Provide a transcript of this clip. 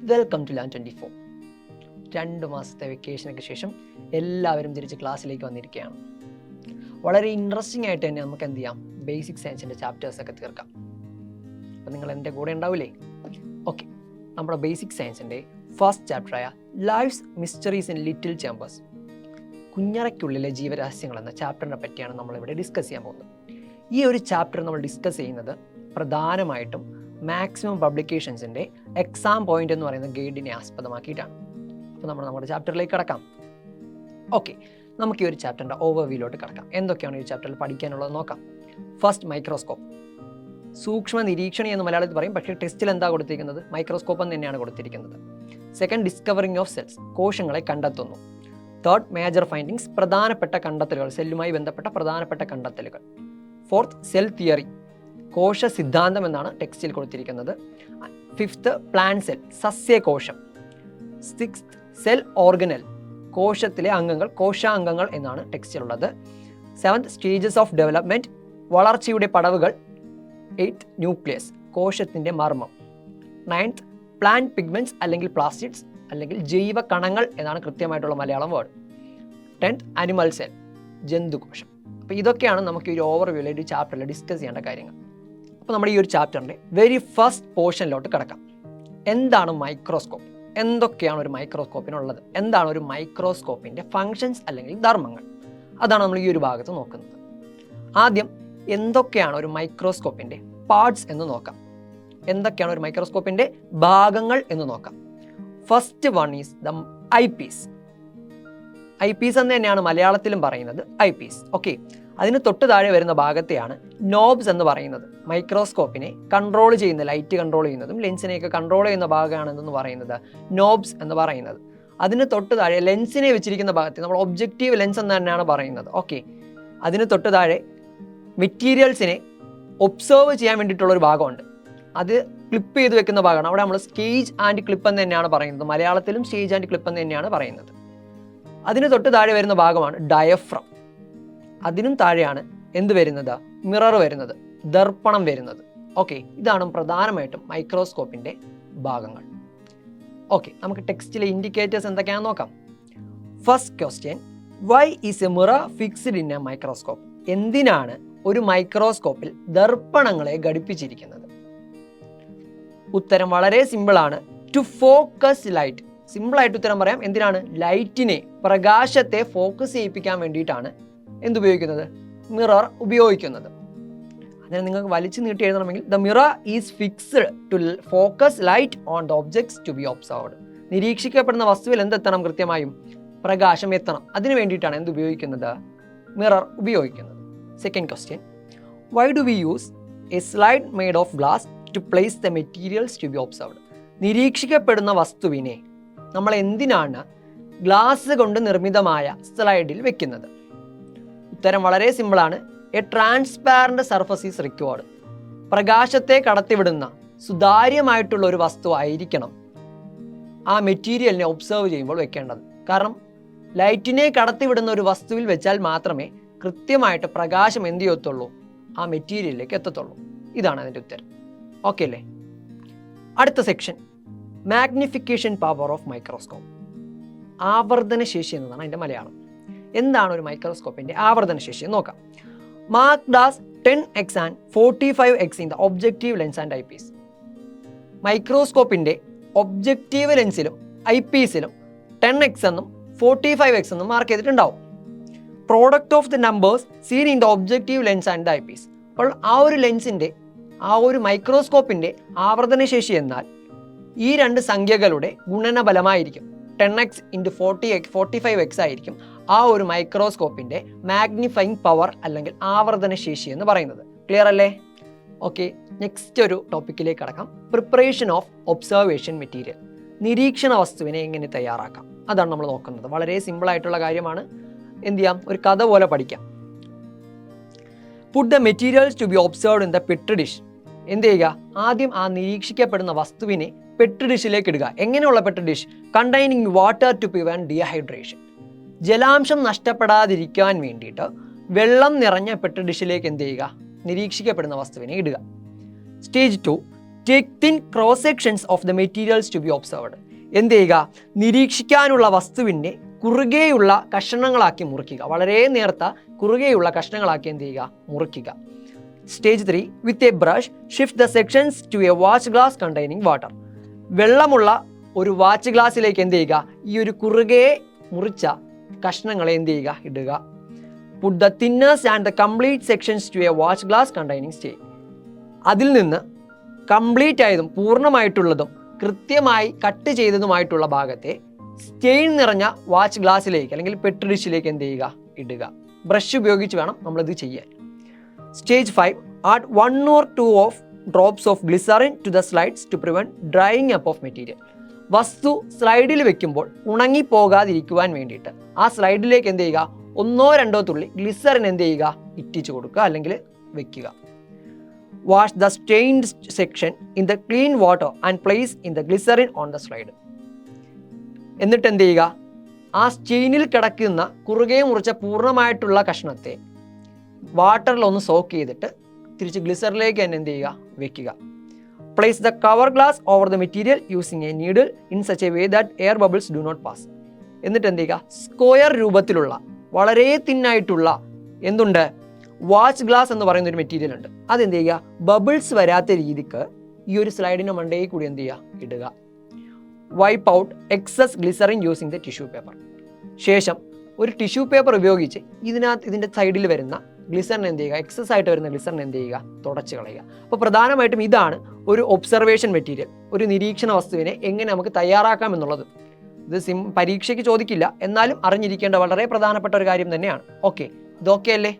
Welcome to LAN 24. 2 മാസത്തെ വെക്കേഷനൊക്കെ ശേഷം എല്ലാവരും തിരിച്ച് ക്ലാസ്സിലേക്ക് വന്നിരിക്കുകയാണ്. വളരെ ഇൻട്രസ്റ്റിംഗ് ആയിട്ട് തന്നെ നമുക്ക് എന്ത് ചെയ്യാം, ബേസിക് സയൻസിൻ്റെ ചാപ്റ്റേഴ്സൊക്കെ തീർക്കാം. അപ്പം നിങ്ങൾ എൻ്റെ കൂടെ ഉണ്ടാവില്ലേ? ഓക്കെ, നമ്മുടെ ബേസിക് സയൻസിൻ്റെ ഫസ്റ്റ് ചാപ്റ്ററായ life's mysteries in little chambers, കുഞ്ഞറയ്ക്കുള്ളിലെ ജീവരഹസ്യങ്ങൾ എന്ന ചാപ്റ്ററിനെ പറ്റിയാണ് നമ്മളിവിടെ ഡിസ്കസ് ചെയ്യാൻ പോകുന്നത്. ഈ ഒരു ചാപ്റ്റർ നമ്മൾ ഡിസ്കസ് ചെയ്യുന്നത് പ്രധാനമായിട്ടും മാക്സിമം പബ്ലിക്കേഷൻസിൻ്റെ എക്സാം പോയിന്റ് എന്ന് പറയുന്ന ഗൈഡിനെ ആസ്പദമാക്കിയിട്ടാണ്. അപ്പോൾ നമ്മൾ നമ്മുടെ ചാപ്റ്ററിലേക്ക് കടക്കാം. ഓക്കെ, നമുക്ക് ഈ ഒരു ചാപ്റ്ററിൻ്റെ ഓവർവ്യൂലോട്ട് കടക്കാം. എന്തൊക്കെയാണ് ഈ ചാപ്റ്ററിൽ പഠിക്കാനുള്ളത് നോക്കാം. First, microscope. സൂക്ഷ്മ നിരീക്ഷണി എന്ന് മലയാളത്തിൽ പറയും, പക്ഷേ ടെസ്റ്റിൽ എന്താ കൊടുത്തിരിക്കുന്നത്? മൈക്രോസ്കോപ്പ് എന്ന് തന്നെയാണ് കൊടുത്തിരിക്കുന്നത്. Second, discovering of cells. കോശങ്ങളെ കണ്ടെത്തുന്നു. Third, major findings. പ്രധാനപ്പെട്ട കണ്ടെത്തലുകൾ, സെല്ലുമായി ബന്ധപ്പെട്ട പ്രധാനപ്പെട്ട കണ്ടെത്തലുകൾ. Fourth, cell theory. കോശ സിദ്ധാന്തം എന്നാണ് ടെക്സ്റ്റിൽ കൊടുത്തിരിക്കുന്നത്. Fifth, plant cell. സസ്യകോശം. Sixth, cell organelle. കോശത്തിലെ അംഗങ്ങൾ, കോശാംഗങ്ങൾ എന്നാണ് ടെക്സ്റ്റിലുള്ളത്. Seventh, stages of development. വളർച്ചയുടെ പടവുകൾ. Eighth, nucleus. കോശത്തിൻ്റെ മർമ്മം. നയൻത്ത്, പ്ലാന്റ് പിഗ്മെൻറ്റ്സ് അല്ലെങ്കിൽ പ്ലാസ്റ്റിഡ്സ് അല്ലെങ്കിൽ ജൈവ കണങ്ങൾ എന്നാണ് കൃത്യമായിട്ടുള്ള Malayalam word. 10th, animal cell. ജന്തുകോശം. അപ്പോൾ ഇതൊക്കെയാണ് നമുക്ക് ഈ ഒരു ഓവർവ്യൂവിൽ ഒരു ചാപ്റ്ററിൽ ഡിസ്കസ് ചെയ്യേണ്ട കാര്യങ്ങൾ. അപ്പോൾ നമ്മുടെ ഈ ഒരു ചാപ്റ്ററിൻ്റെ വെരി ഫസ്റ്റ് പോർഷനിലോട്ട് കിടക്കാം. എന്താണ് മൈക്രോസ്കോപ്പ്? എന്തൊക്കെയാണ് ഒരു മൈക്രോസ്കോപ്പിനുള്ളത്? എന്താണ് ഒരു മൈക്രോസ്കോപ്പിൻ്റെ ഫങ്ഷൻസ് അല്ലെങ്കിൽ ധർമ്മങ്ങൾ? അതാണ് നമ്മൾ ഈ ഒരു ഭാഗത്ത് നോക്കുന്നത്. ആദ്യം എന്തൊക്കെയാണ് ഒരു മൈക്രോസ്കോപ്പിൻ്റെ പാർട്സ് എന്ന് നോക്കാം. എന്തൊക്കെയാണ് ഒരു മൈക്രോസ്കോപ്പിൻ്റെ ഭാഗങ്ങൾ എന്ന് നോക്കാം. First one is the eyepiece. Eyepiece എന്ന് തന്നെയാണ് മലയാളത്തിലും പറയുന്നത്, ഐ പീസ്. ഓക്കെ, അതിന് തൊട്ട് താഴെ വരുന്ന ഭാഗത്തെയാണ് നോബ്സ് എന്ന് പറയുന്നത്. മൈക്രോസ്കോപ്പിനെ കൺട്രോൾ ചെയ്യുന്ന, ലൈറ്റ് കൺട്രോൾ ചെയ്യുന്നതും ലെൻസിനെയൊക്കെ കൺട്രോൾ ചെയ്യുന്ന ഭാഗമാണെന്ന് പറയുന്നത് നോബ്സ് എന്ന് പറയുന്നത്. അതിന് തൊട്ട് താഴെ ലെൻസിനെ വെച്ചിരിക്കുന്ന ഭാഗത്തെ നമ്മൾ ഒബ്ജക്റ്റീവ് ലെൻസ് എന്ന് തന്നെയാണ് പറയുന്നത്. ഓക്കെ, അതിന് തൊട്ട് താഴെ മെറ്റീരിയൽസിനെ ഒബ്സർവ് ചെയ്യാൻ വേണ്ടിയിട്ടുള്ളൊരു ഭാഗമുണ്ട്. അത് ക്ലിപ്പ് ചെയ്ത് വെക്കുന്ന ഭാഗമാണ്. അവിടെ നമ്മൾ സ്റ്റേജ് ആൻഡ് ക്ലിപ്പ് എന്ന് തന്നെയാണ് പറയുന്നത്. മലയാളത്തിലും സ്റ്റേജ് ആൻഡ് ക്ലിപ്പ് എന്ന് തന്നെയാണ് പറയുന്നത്. അതിന് തൊട്ട് താഴെ വരുന്ന ഭാഗമാണ് ഡയഫ്രം. അതിനും താഴെയാണ് എന്ത് വരുന്നത്? മിറർ വരുന്നത്, ദർപ്പണം വരുന്നത്. ഓക്കെ, ഇതാണ് പ്രധാനമായിട്ടും മൈക്രോസ്കോപ്പിൻ്റെ ഭാഗങ്ങൾ. ഓക്കെ, നമുക്ക് ടെക്സ്റ്റിലെ ഇൻഡിക്കേറ്റേഴ്സ് എന്തൊക്കെയാണെന്ന് നോക്കാം. First question, why is a mirror fixed in a microscope? എന്തിനാണ് ഒരു മൈക്രോസ്കോപ്പിൽ ദർപ്പണങ്ങളെ ഘടിപ്പിച്ചിരിക്കുന്നത്? ഉത്തരം വളരെ സിമ്പിളാണ്. To focus light. സിമ്പിളായിട്ട് ഉത്തരം പറയാം. എന്തിനാണ്? ലൈറ്റിനെ, പ്രകാശത്തെ ഫോക്കസ് ചെയ്യിപ്പിക്കാൻ വേണ്ടിയിട്ടാണ് എന്തുപയോഗിക്കുന്നത്? മിറർ ഉപയോഗിക്കുന്നത്. അതിനെ നിങ്ങൾക്ക് വലിച്ചു നീട്ടി എഴുതണമെങ്കിൽ the mirror is fixed to focus light on the objects to be observed. നിരീക്ഷിക്കപ്പെടുന്ന വസ്തുവിൽ എന്തെത്തണം? കൃത്യമായും പ്രകാശം എത്തണം. അതിനു വേണ്ടിയിട്ടാണ് എന്തുപയോഗിക്കുന്നത്? മിറർ ഉപയോഗിക്കുന്നത്. Second question, why do we use a slide made of glass to place the materials to be observed? നിരീക്ഷിക്കപ്പെടുന്ന വസ്തുവിനെ നമ്മൾ എന്തിനാണ് ഗ്ലാസ് കൊണ്ട് നിർമ്മിതമായ സ്ലൈഡിൽ വെക്കുന്നത്? ഉത്തരം വളരെ സിമ്പിളാണ്. A transparent surface is required. പ്രകാശത്തെ കടത്തിവിടുന്ന സുതാര്യമായിട്ടുള്ള ഒരു വസ്തു ആയിരിക്കണം ആ മെറ്റീരിയലിനെ ഒബ്സർവ് ചെയ്യുമ്പോൾ വെക്കേണ്ടത്. കാരണം ലൈറ്റിനെ കടത്തിവിടുന്ന ഒരു വസ്തുവിൽ വെച്ചാൽ മാത്രമേ കൃത്യമായിട്ട് പ്രകാശം എന്ത് ചെയ്യത്തുള്ളൂ? ആ മെറ്റീരിയലിലേക്ക് എത്തത്തുള്ളൂ. ഇതാണ് അതിൻ്റെ ഉത്തരം. ഓക്കെ അല്ലേ? അടുത്ത section, magnification power of microscope. ആവർത്തന ശേഷി എന്നതാണ് അതിൻ്റെ മലയാളം. എന്താണ് ഒരു മൈക്രോസ്കോപ്പിൻ്റെ ആവർത്തന ശേഷി എന്ന് നോക്കാം. Marked as 10x and 45x in the objective lens and eyepiece. മൈക്രോസ്കോപ്പിൻ്റെ ഒബ്ജക്റ്റീവ് ലെൻസിലും ഐ പീസിലും 10x എന്നും 45x എന്നും മാർക്ക് ചെയ്തിട്ടുണ്ടാവും. Product of the numbers seen in the objective lens and the eyepiece. അപ്പോൾ ആ ഒരു ലെൻസിൻ്റെ, ആ ഒരു മൈക്രോസ്കോപ്പിൻ്റെ ആവർത്തന ശേഷി എന്നാൽ ഈ രണ്ട് സംഖ്യകളുടെ ഗുണനഫലമായിരിക്കും. 10x × 45x ആയിരിക്കും ആ ഒരു മൈക്രോസ്കോപ്പിൻ്റെ മാഗ്നിഫൈങ് പവർ അല്ലെങ്കിൽ ആവർത്തന ശേഷി എന്ന് പറയുന്നത്. ക്ലിയർ അല്ലേ? ഓക്കെ, നെക്സ്റ്റ് ഒരു ടോപ്പിക്കിലേക്ക് കടക്കാം. Preparation of observation material. നിരീക്ഷണ വസ്തുവിനെ എങ്ങനെ തയ്യാറാക്കാം, അതാണ് നമ്മൾ നോക്കുന്നത്. വളരെ സിമ്പിളായിട്ടുള്ള കാര്യമാണ്. എന്ത് ചെയ്യാം? ഒരു കഥ പോലെ പഠിക്കാം. Put the materials to be observed in the petri dish. എന്ത് ചെയ്യുക? ആദ്യം ആ നിരീക്ഷിക്കപ്പെടുന്ന വസ്തുവിനെ പെട്രി ഡിഷിലേക്ക് ഇടുക. എങ്ങനെയുള്ള petri dish? Containing water to prevent dehydration. ജലാംശം നഷ്ടപ്പെടാതിരിക്കാൻ വേണ്ടിയിട്ട് വെള്ളം നിറഞ്ഞ പെട്രി ഡിഷിലേക്ക് എന്ത് ചെയ്യുക? നിരീക്ഷിക്കപ്പെടുന്ന വസ്തുവിനെ ഇടുക. Stage 2, take thin cross sections of the materials to be observed. എന്ത് ചെയ്യുക? നിരീക്ഷിക്കാനുള്ള വസ്തുവിനെ കുറുകെയുള്ള കഷ്ണങ്ങളാക്കി മുറിക്കുക. വളരെ നേർത്ത കുറുകെയുള്ള കഷ്ണങ്ങളാക്കി എന്ത് ചെയ്യുക? മുറിക്കുക. Stage 3, with a brush shift the sections to a watch glass containing water. വെള്ളമുള്ള ഒരു വാച്ച് ഗ്ലാസ്സിലേക്ക് എന്ത് ചെയ്യുക? ഈ ഒരു കുറുകെ മുറിച്ച കഷ്ണങ്ങളെ എന്ത് ചെയ്യുക? ഇടുക. Put the thinners and the complete sections to a watch glass containing stain. അതിൽ നിന്ന് കംപ്ലീറ്റ് ആയതും പൂർണ്ണമായിട്ടുള്ളതും കൃത്യമായി കട്ട് ചെയ്തതുമായിട്ടുള്ള ഭാഗത്തെ സ്റ്റെയിൻ നിറഞ്ഞ വാച്ച് ഗ്ലാസ്സിലേക്ക് അല്ലെങ്കിൽ പെട്രി ഡിഷിലേക്ക് എന്ത് ചെയ്യുക? ഇടുക. ബ്രഷ് ഉപയോഗിച്ച് വേണം നമ്മളിത് ചെയ്യാൻ. Stage 5, add 1 or 2 drops of glycerin to the slides to prevent drying up of material. വസ്തു സ്ലൈഡിൽ വെക്കുമ്പോൾ ഉണങ്ങിപ്പോകാതിരിക്കുവാൻ വേണ്ടിയിട്ട് ആ സ്ലൈഡിലേക്ക് എന്ത് ചെയ്യുക? 1-2 തുള്ളി ഗ്ലിസറിൻ എന്ത് ചെയ്യുക? ഇറ്റിച്ചു കൊടുക്കുക അല്ലെങ്കിൽ വെക്കുക. Wash the stained section in the clean water and place in the glycerine on the slide. എന്നിട്ട് എന്ത് ചെയ്യുക? ആ സ്റ്റെയിനിൽ കിടക്കുന്ന കുറുകെ മുറിച്ച പൂർണ്ണമായിട്ടുള്ള കഷ്ണത്തെ വാട്ടറിൽ ഒന്ന് സോക്ക് ചെയ്തിട്ട് തിരിച്ച് ഗ്ലിസറിലേക്ക് തന്നെ എന്ത് ചെയ്യുക? വെക്കുക. Place the cover glass over the material using a needle in such a way that air bubbles do not pass. എന്നിട്ട് എന്ത് ചെയ്യുക? സ്ക്വയർ രൂപത്തിലുള്ള വളരെ തിന്നായിട്ടുള്ള എന്തുണ്ട്? വാച്ച് ഗ്ലാസ് എന്ന് പറയുന്ന ഒരു മെറ്റീരിയൽ ഉണ്ട്. അതെന്ത് ചെയ്യുക? ബബിൾസ് വരാത്ത രീതിക്ക് ഈ ഒരു സ്ലൈഡിൻ്റെ മണ്ടയിൽ കൂടി എന്ത് ചെയ്യുക? ഇടുക. Wipe out excess glycerine using the tissue paper. ശേഷം ഒരു ടിഷ്യൂ പേപ്പർ ഉപയോഗിച്ച് ഇതിൻ്റെ സൈഡിൽ വരുന്ന ഗ്ലിസറിൻ എന്ത് ചെയ്യുക? എക്സസ് ആയിട്ട് വരുന്ന ഗ്ലിസറിൻ എന്ത് ചെയ്യുക? തുടച്ച് കളയുക. അപ്പോൾ പ്രധാനമായിട്ടും ഇതാണ് ഒരു ഒബ്സർവേഷൻ മെറ്റീരിയൽ, ഒരു നിരീക്ഷണ വസ്തുവിനെ എങ്ങനെ നമുക്ക് തയ്യാറാക്കാം എന്നുള്ളത്. ഇത് പരീക്ഷയ്ക്ക് ചോദിക്കില്ല, എന്നാലും അറിഞ്ഞിരിക്കേണ്ട വളരെ പ്രധാനപ്പെട്ട ഒരു കാര്യം തന്നെയാണ്. ഓക്കെ, ഇതൊക്കെ അല്ലേ?